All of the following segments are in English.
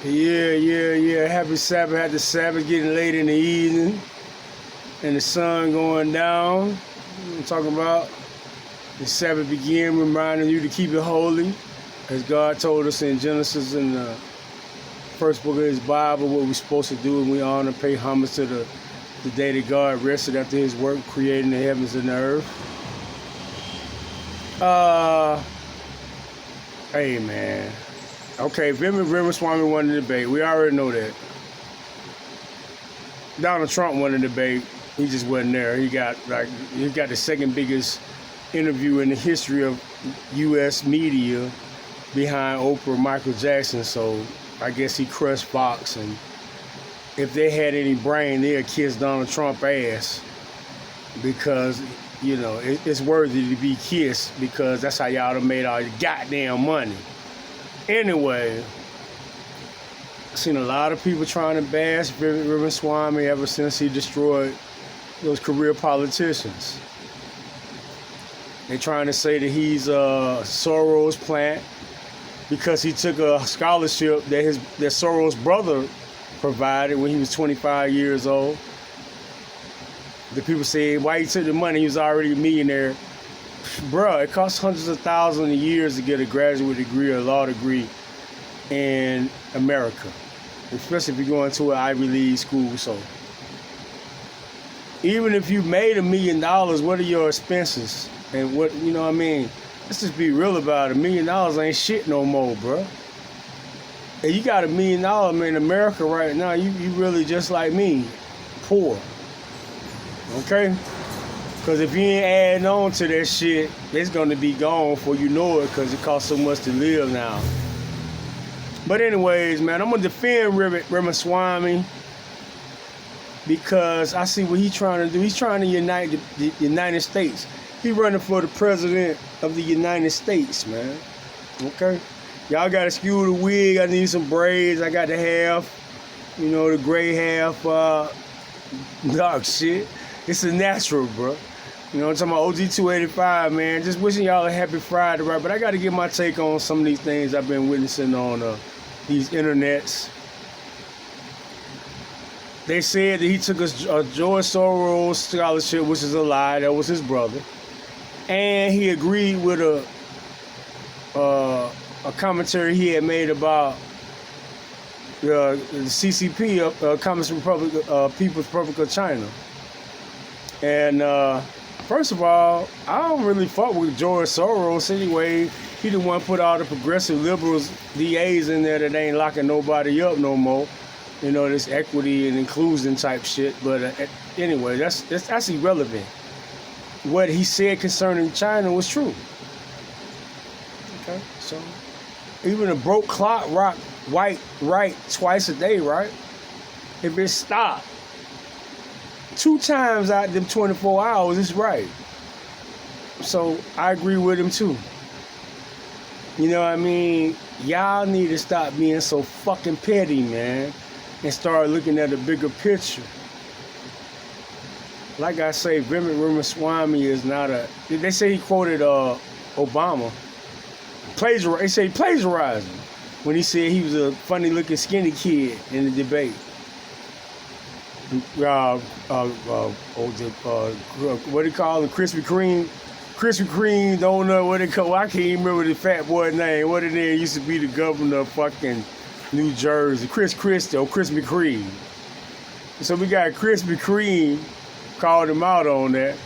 Yeah. Happy Sabbath. Had the Sabbath getting late in the evening and the sun going down. I'm talking about the Sabbath begin, reminding you to keep it holy, as God told us in Genesis in the first book of His Bible, what we're supposed to do, and we honor, pay homage to the day that God rested after His work creating the heavens and the earth. Hey man. Okay, Vivek Ramaswamy won the debate. We already know that. Donald Trump won the debate. He just wasn't there. He got the second biggest interview in the history of U.S. media behind Oprah and Michael Jackson. So I guess he crushed Fox. And if they had any brain, they'd kiss Donald Trump ass because it's worthy to be kissed because that's how y'all done made all your goddamn money. Anyway, I've seen a lot of people trying to bash Vivek Ramaswamy ever since he destroyed those career politicians. They're trying to say that he's a Soros plant because he took a scholarship that Soros' brother provided when he was 25 years old. The people say, why he took the money? He was already a millionaire. Bruh, it costs hundreds of thousands of years to get a graduate degree or a law degree in America, especially if you're going to an Ivy League school. So even if you made $1 million, what are your expenses? And what, I mean? Let's just be real about it. $1 million ain't shit no more, bruh. And you got $1 million, man, in America right now, you really just like me, poor. Okay? Because if you ain't adding on to that shit, it's going to be gone before you know it because it costs so much to live now. But anyways, man, I'm going to defend Ramaswamy because I see what he's trying to do. He's trying to unite the United States. He's running for the president of the United States, man. Okay? Y'all got to skew the wig. I need some braids. I got the half, the gray half, dark shit. It's a natural, bro. I'm talking about OG 285, man. Just wishing y'all a happy Friday, right? But I got to get my take on some of these things I've been witnessing on these internets. They said that he took a George Soros scholarship, which is a lie. That was his brother. And he agreed with a commentary he had made about the CCP, Communist Republic, People's Republic of China. And first of all, I don't really fuck with George Soros anyway. He the one put all the progressive liberals, DAs in there that ain't locking nobody up no more. This equity and inclusion type shit. But anyway, that's irrelevant. What he said concerning China was true. Okay, so even a broke clock rock right twice a day, right? If it stopped 2 times out of them 24 hours, it's right. So I agree with him too. You know what I mean? Y'all need to stop being so fucking petty, man, and start looking at the bigger picture. Like I say, Vivek Ramaswamy is not a... They say he quoted Obama. They say he plagiarized him when he said he was a funny-looking skinny kid in the debate. What do you call it? Krispy Kreme donut. What they call? I can't even remember the fat boy name. What it is? Used to be the governor of fucking New Jersey. Krispy Kreme. So we got Krispy Kreme called him out on that,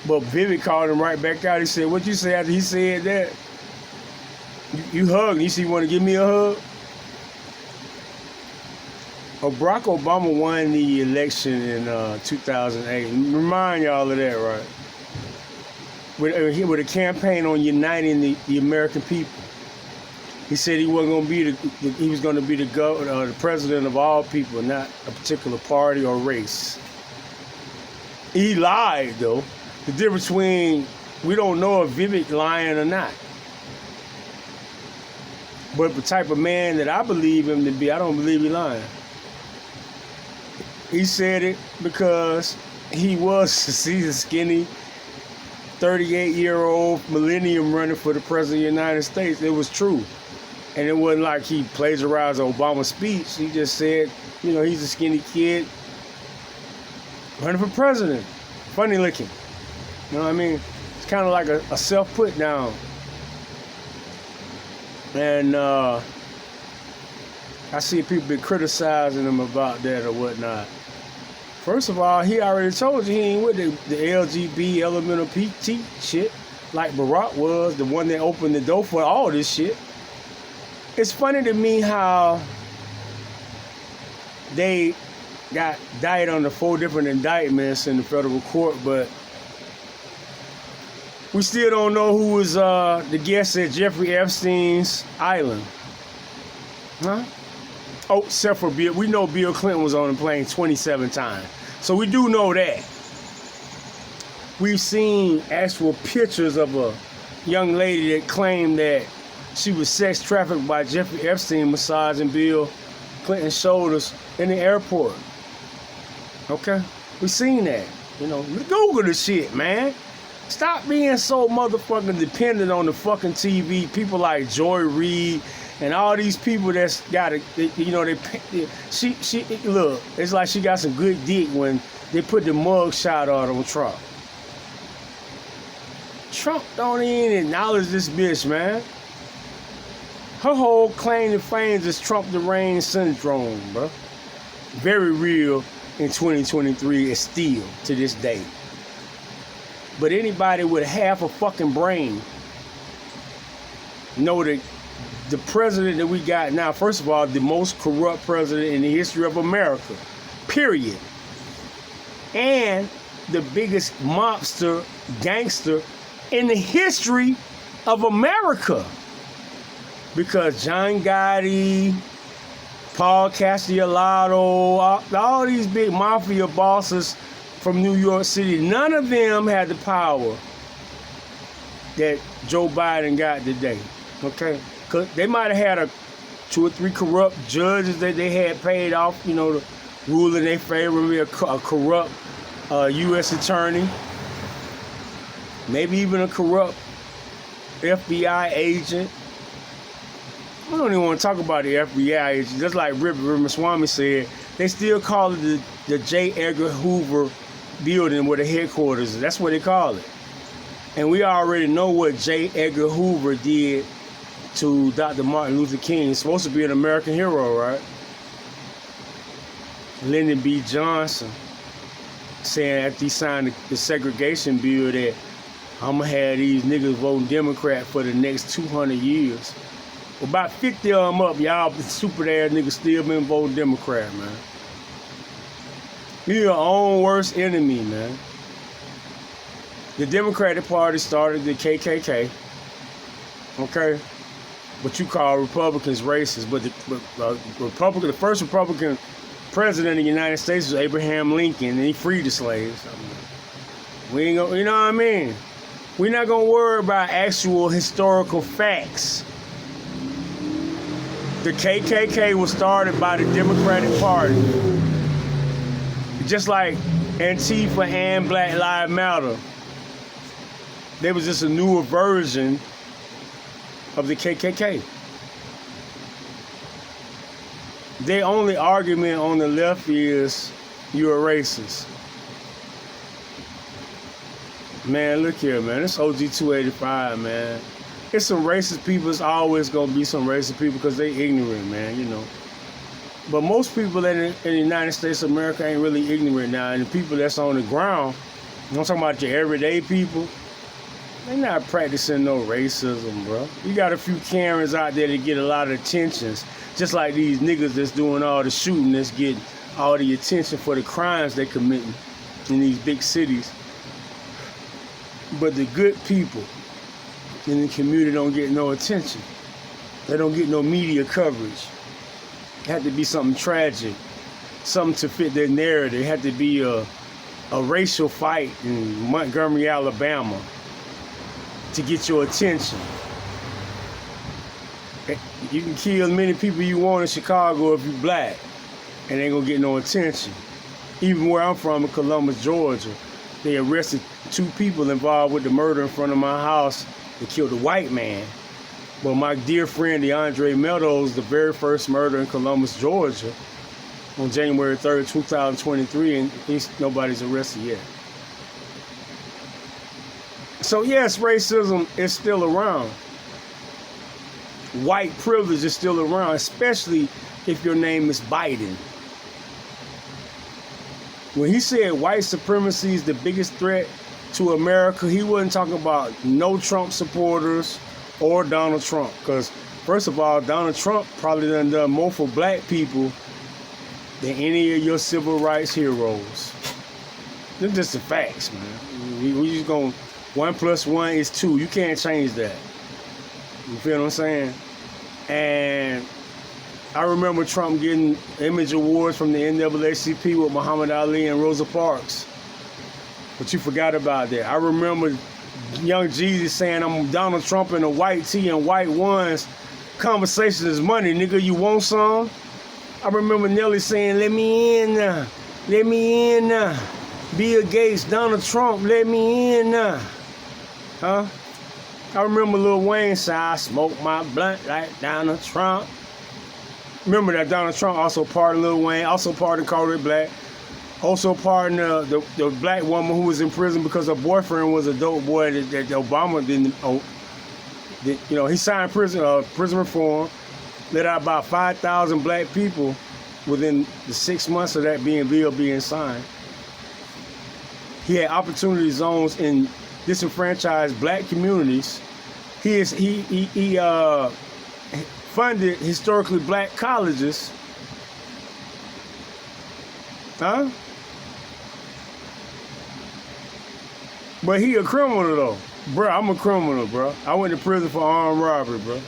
but Vivek called him right back out. He said, "What you say after he said that? You hugged. You see, you want to give me a hug?" Barack Obama won the election in 2008. Remind y'all of that, right? With a campaign on uniting the American people. He said he wasn't going to be he was going to be the president of all people, not a particular party or race. He lied, though. The difference between, we don't know if Vivek lying or not. But the type of man that I believe him to be, I don't believe he lying. He said it because he's a skinny 38-year-old millennium running for the president of the United States. It was true. And it wasn't like he plagiarized Obama's speech. He just said, you know, he's a skinny kid running for president. Funny looking. You know what I mean? It's kind of like a self-put down. And I see people been criticizing him about that or whatnot. First of all, he already told you he ain't with the LGB elemental PT shit like Barack was, the one that opened the door for all this shit. It's funny to me how they got indicted under 4 different indictments in the federal court, but we still don't know who was the guest at Jeffrey Epstein's island. Huh? Oh, except for Bill. We know Bill Clinton was on the plane 27 times. So we do know that. We've seen actual pictures of a young lady that claimed that she was sex trafficked by Jeffrey Epstein massaging Bill Clinton's shoulders in the airport. Okay? We've seen that. You know, Google the shit, man. Stop being so motherfucking dependent on the fucking TV. People like Joy Reid and all these people that's got it, you know, she look, it's like she got some good dick when they put the mug shot out on Trump. Trump don't even acknowledge this bitch, man. Her whole claim to fame is Trump the Rain syndrome, bro. Very real in 2023 is still to this day. But anybody with half a fucking brain know that the president that we got now, first of all, the most corrupt president in the history of America, period. And the biggest mobster, gangster in the history of America. Because John Gotti, Paul Castellano, all these big mafia bosses from New York City, none of them had the power that Joe Biden got today. Okay? Because they might have had 2 or 3 corrupt judges that they had paid off, you know, to rule in their favor, maybe a corrupt U.S. attorney, maybe even a corrupt FBI agent. I don't even want to talk about the FBI agent. Just like Ramaswamy said, they still call it the J. Edgar Hoover building where the headquarters is. That's what they call it. And we already know what J. Edgar Hoover did to Dr. Martin Luther King. He's supposed to be an American hero, right? Lyndon B. Johnson saying after he signed the segregation bill that I'm going to have these niggas voting Democrat for the next 200 years. About 50 of them up, y'all stupid ass niggas still been voting Democrat, man. You're your own worst enemy, man. The Democratic Party started the KKK, okay? What you call Republicans racist, but the first Republican president of the United States was Abraham Lincoln, and he freed the slaves. We ain't gonna, you know what I mean? We're not gonna worry about actual historical facts. The KKK was started by the Democratic Party. Just like Antifa and Black Lives Matter. There was just a newer version of the KKK. Their only argument on the left is you're a racist. Man, look here, man. It's OG 285, man. It's some racist people. It's always going to be some racist people because they ignorant, man, you know. But most people in the United States of America ain't really ignorant now. And the people that's on the ground, I'm talking about your everyday people, they not practicing no racism, bro. You got a few Karens out there that get a lot of attentions. Just like these niggas that's doing all the shooting that's getting all the attention for the crimes they committing in these big cities. But the good people in the community don't get no attention. They don't get no media coverage. It had to be something tragic, something to fit their narrative. It had to be a racial fight in Montgomery, Alabama to get your attention. You can kill as many people you want in Chicago if you're black, and they ain't gonna get no attention. Even where I'm from in Columbus, Georgia, they arrested 2 people involved with the murder in front of my house. They killed a white man But my dear friend DeAndre Meadows, the very first murder in Columbus, Georgia, on January 3rd, 2023, and nobody's arrested yet. So yes, racism is still around. White privilege is still around, especially if your name is Biden. When he said white supremacy is the biggest threat to America, he wasn't talking about no Trump supporters or Donald Trump. Because, first of all, Donald Trump probably done more for black people than any of your civil rights heroes. They're just the facts, man. We just going 1 + 1 is 2. You can't change that. You feel what I'm saying? And I remember Trump getting image awards from the NAACP with Muhammad Ali and Rosa Parks. But you forgot about that. I remember Young Jeezy saying, I'm Donald Trump in a white tee and white ones. Conversation is money, nigga. You want some? I remember Nelly saying, let me in now. Let me in now. Bill Gates, Donald Trump, let me in now. Huh? I remember Lil Wayne saying, I smoke my blunt like Donald Trump. Remember that Donald Trump also pardoned Lil Wayne, also pardoned Kodak Black, also pardoned the black woman who was in prison because her boyfriend was a dope boy that Obama didn't. He signed prison reform, let out about 5,000 black people within the 6 months of that bill being signed. He had opportunity zones in disenfranchised black communities. He funded historically black colleges. Huh? But he a criminal though. Bro, I'm a criminal, bro. I went to prison for armed robbery, bro.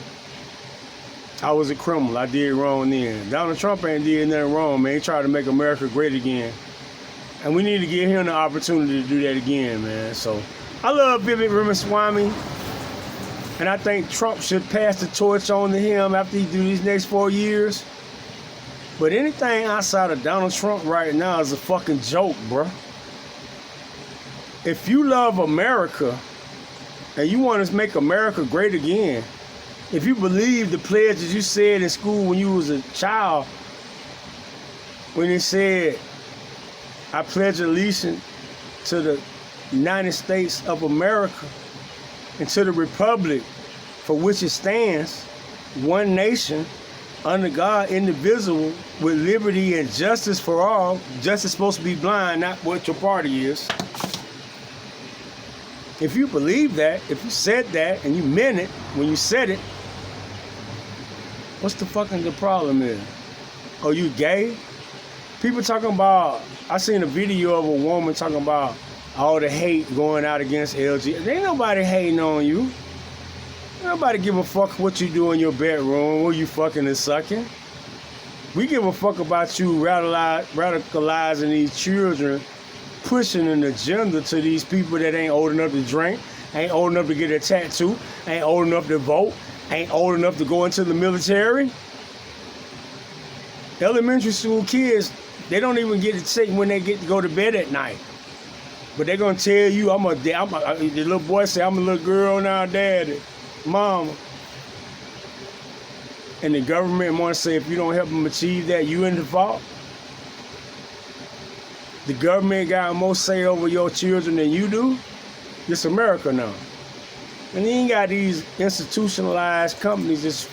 I was a criminal. I did wrong then. Donald Trump ain't did nothing wrong, man. He tried to make America great again. And we need to give him the opportunity to do that again, man. So, I love Vivek Ramaswamy. And I think Trump should pass the torch on to him after he do these next 4 years. But anything outside of Donald Trump right now is a fucking joke, bro. If you love America and you want to make America great again, if you believe the pledges you said in school when you was a child, when it said, I pledge allegiance to the United States of America and to the republic for which it stands, one nation, under God, indivisible, with liberty and justice for all. Justice is supposed to be blind, not what your party is. If you believe that, if you said that, and you meant it when you said it, what's the problem is? Oh, you gay? People talking about, I seen a video of a woman talking about all the hate going out against LG. There ain't nobody hating on you. Nobody give a fuck what you do in your bedroom, where you fucking and sucking. We give a fuck about you radicalizing these children, pushing an agenda to these people that ain't old enough to drink, ain't old enough to get a tattoo, ain't old enough to vote, ain't old enough to go into the military. Elementary school kids, they don't even get to say when they get to go to bed at night. But they're going to tell you, the little boy say, I'm a little girl now, daddy, mama. And the government want to say, if you don't help them achieve that, you in the fault. The government got more say over your children than you do. This America now. And then you got these institutionalized companies,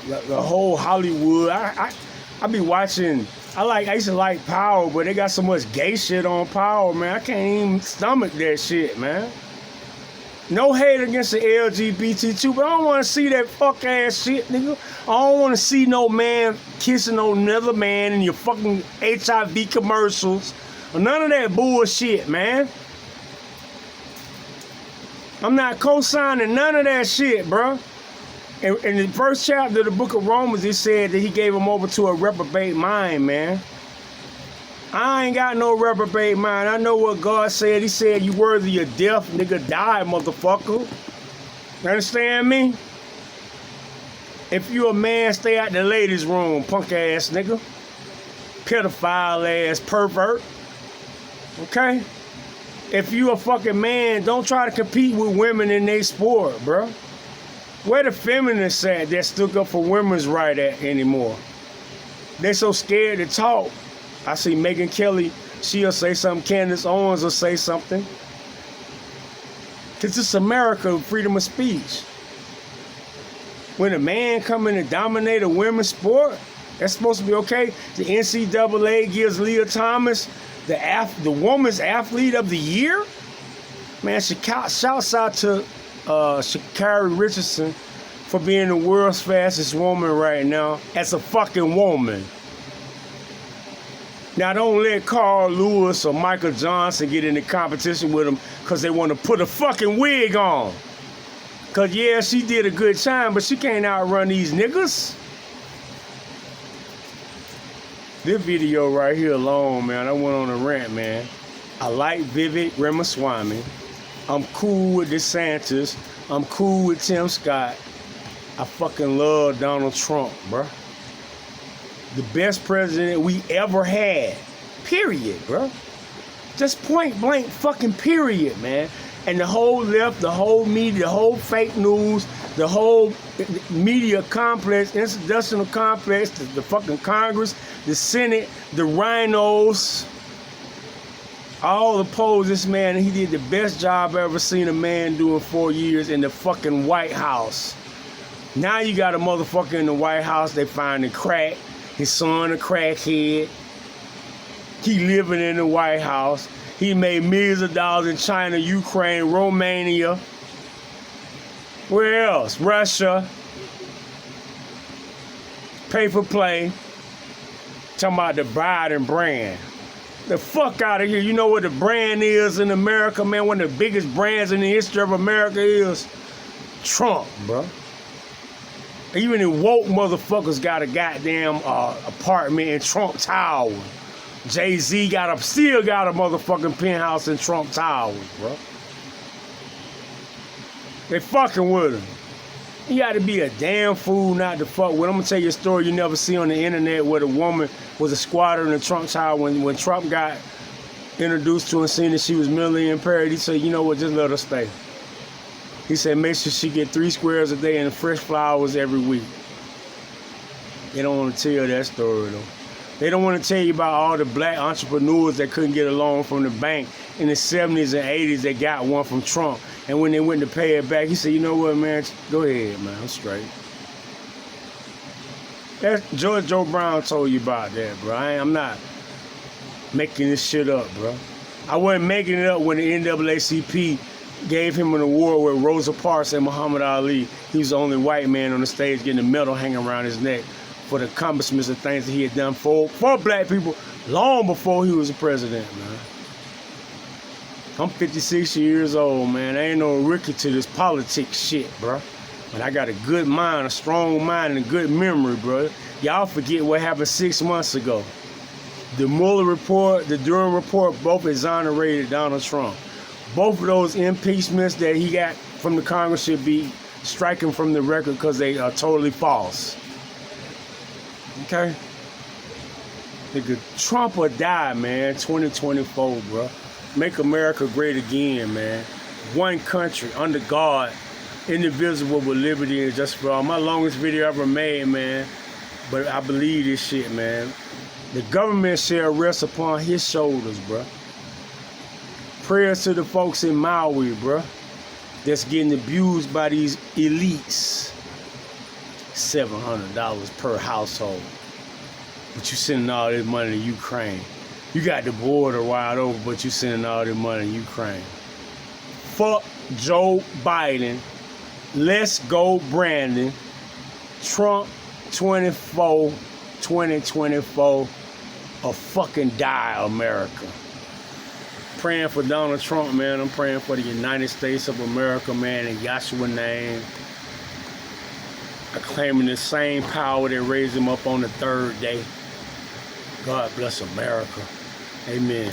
the whole Hollywood. I be watching, I used to like Power, but they got so much gay shit on Power, man. I can't even stomach that shit, man. No hate against the LGBT too, but I don't want to see that fuck ass shit, nigga. I don't want to see no man kissing no another man in your fucking HIV commercials. None of that bullshit, man. I'm not co-signing none of that shit, bro. In the first chapter of the book of Romans, it said that he gave him over to a reprobate mind, man. I ain't got no reprobate mind. I know what God said. He said, you worthy of death, nigga, die, motherfucker. You understand me? If you a man, stay out the ladies' room, punk ass nigga. Pedophile ass pervert. Okay? If you a fucking man, don't try to compete with women in their sport, bro. Where the feminists at that stood up for women's right at anymore? They so scared to talk. I see Megyn Kelly, she'll say something. Candace Owens will say something. Because it's America, freedom of speech. When a man come in and dominate a women's sport, that's supposed to be okay. The NCAA gives Leah Thomas the woman's athlete of the year. Man, shouts out to Sha'Carri Richardson for being the world's fastest woman right now as a fucking woman. Now, don't let Carl Lewis or Michael Johnson get in the competition with them because they want to put a fucking wig on. Because, yeah, she did a good time, but she can't outrun these niggas. This video right here alone, man, I went on a rant, man. I like Vivek Ramaswamy. I'm cool with DeSantis. I'm cool with Tim Scott. I fucking love Donald Trump, bruh. The best president we ever had. Period, bruh. Just point blank fucking period, man. And the whole left, the whole media, the whole fake news, the whole media complex, institutional complex, the fucking Congress, the Senate, the rhinos, all oppose this man, and he did the best job I ever seen a man do in 4 years in the fucking White House. Now you got a motherfucker in the White House, they finding crack, his son a crackhead. He living in the White House. He made millions of dollars in China, Ukraine, Romania. Where else? Russia. Pay for play. Talking about the Biden brand. The fuck out of here. You know what the brand is in America, man? One of the biggest brands in the history of America is Trump, bro. Even the woke motherfuckers got a goddamn apartment in Trump Tower. Jay-Z still got a motherfucking penthouse in Trump Towers, bro. They fucking with him. You gotta be a damn fool not to fuck with. I'm gonna tell you a story you never see on the internet where the woman was a squatter in the Trump Tower when Trump got introduced to her and seen that she was mentally impaired. He said, you know what, just let her stay. He said, make sure she get 3 squares a day and fresh flowers every week. They don't want to tell that story, though. They don't want to tell you about all the black entrepreneurs that couldn't get a loan from the bank in the 70s and 80s that got one from Trump. And when they went to pay it back, he said, you know what, man, go ahead, man, I'm straight. George Joe Brown told you about that, bro. I'm not making this shit up, bro. I wasn't making it up when the NAACP gave him an award with Rosa Parks and Muhammad Ali. He was the only white man on the stage getting a medal hanging around his neck for the accomplishments of things that he had done for black people long before he was a president, man. I'm 56 years old, man. I ain't no rookie to this politics shit, bro. But I got a good mind, a strong mind, and a good memory, bro. Y'all forget what happened 6 months ago. The Mueller report, the Durham report, both exonerated Donald Trump. Both of those impeachments that he got from the Congress should be striking from the record because they are totally false. Okay? Nigga, Trump or die, man. 2024, bro. Make America great again, man. One country, under God, indivisible with liberty and justice for all. My longest video ever made, man. But I believe this shit, man. The government shall rest upon his shoulders, bro. Prayers to the folks in Maui, bro, that's getting abused by these elites. $700 per household. But you sending all this money to Ukraine. You got the border wide open, but you sending all this money to Ukraine. Fuck Joe Biden. Let's go Brandon. Trump 2024, a fucking die America. Praying for Donald Trump, man. I'm praying for the United States of America, man, in Yahshua's name. Claiming the same power that raised him up on the 3rd day. God bless America. Amen.